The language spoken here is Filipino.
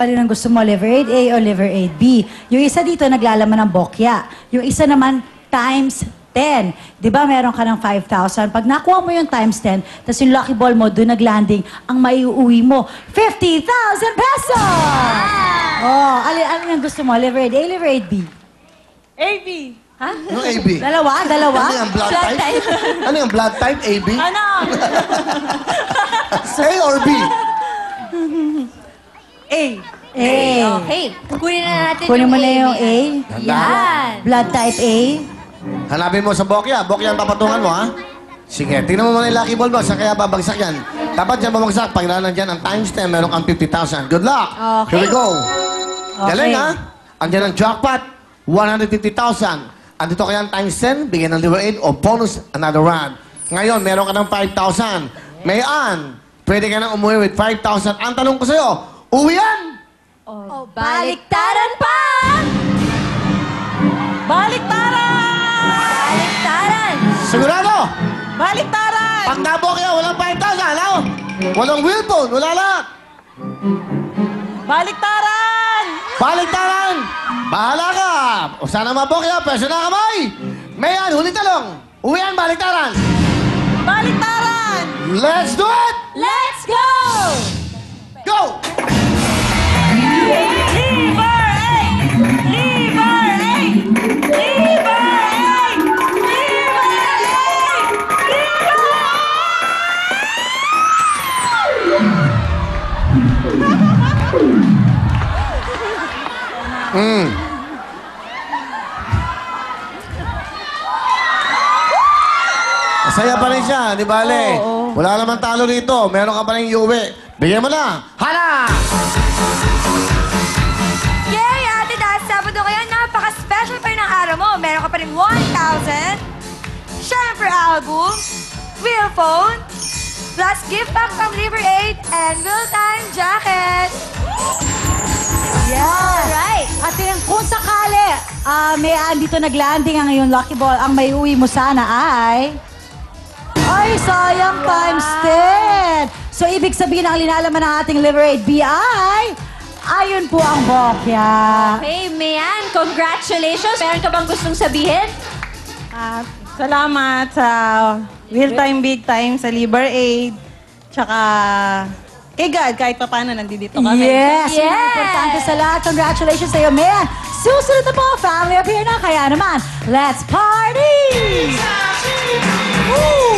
Alin ang gusto mo, liver aid A o liver aid B? Yung isa dito naglalaman ng bokya. Yung isa naman times 10. Di ba meron ka ng 5,000? Pag nakuha mo yung times 10, tapos yung lucky ball mo, doon naglanding, ang maiuwi mo, 50,000 pesos! Oh, alin ang gusto mo, liver aid A, liver aid B? AB. Ha? Ano AB? Dalawa? Ano yung blood type? Ano yung blood type? AB? Ano? A or B? A. A. Okay, kunin na natin Kunin yung mo na yung A. Yan. Blood type A. Hanapin mo sa bokya. Bokya ang papatungan mo, ha? Sige, tingnan mo muna yung lucky ball mo. Saan kaya babagsak yan? Dapat yan babagsak. Pag nandyan ang times 10, meron kang 50,000. Good luck! Okay. Here we go. Okay. Galing, ha? Andyan ang jackpot. 150,000. Andito kaya ang times 10, bigyan ng liver aid o bonus another round. Ngayon, meron ka ng 5,000. Mayan, pwede ka nang umuwi with 5,000. Ang tanong ko sa'yo, uwi yan? Oh, baliktaran pa! Baliktaran! Baliktaran! Sigurado? Baliktaran! Pag nabokya, walang 5,000, ano? Walang wheelbone, wala lahat. Baliktaran! Baliktaran! Bahala ka! O sana mabokya, pwesto na kamay! Mayan, huli talong! Uwi yan, baliktaran! Baliktaran! Let's do it! Let's go! Go! Liver aid! Liver aid! Liver aid! Liver aid! Masaya pa rin siya, di ba, Ale? Wala naman talo rito. Meron ka pa rin iuwi. Bigyan mo na! Hala! Yay! Ate, dahil Sabado ngayon, napaka-special pa rin ang araw mo. Meron ka pa rin 1,000. Siyempre, album, wheel phone, plus gift pack from Liver Aid and real-time jacket. Yeah. Alright. At yun, kung sakali, may andito naglanding ang iyong lucky ball, ang may uwi mo sana ay... Ay, sayang times 10. So, ibig sabihin ang linalaman ng ating Liver Aid B ay... Ayun po ang bokya. Okay, Mayan, congratulations. Meron ka bang gustong sabihin? Salamat sa Real Time Big Time, sa Liver Aid, tsaka kay God, kahit pa paano nandito kami. Yes! Yes! Yes. Importante sa lahat. Congratulations sa iyo, man. Susunod na po, family up here na. Kaya naman, let's party! Woo!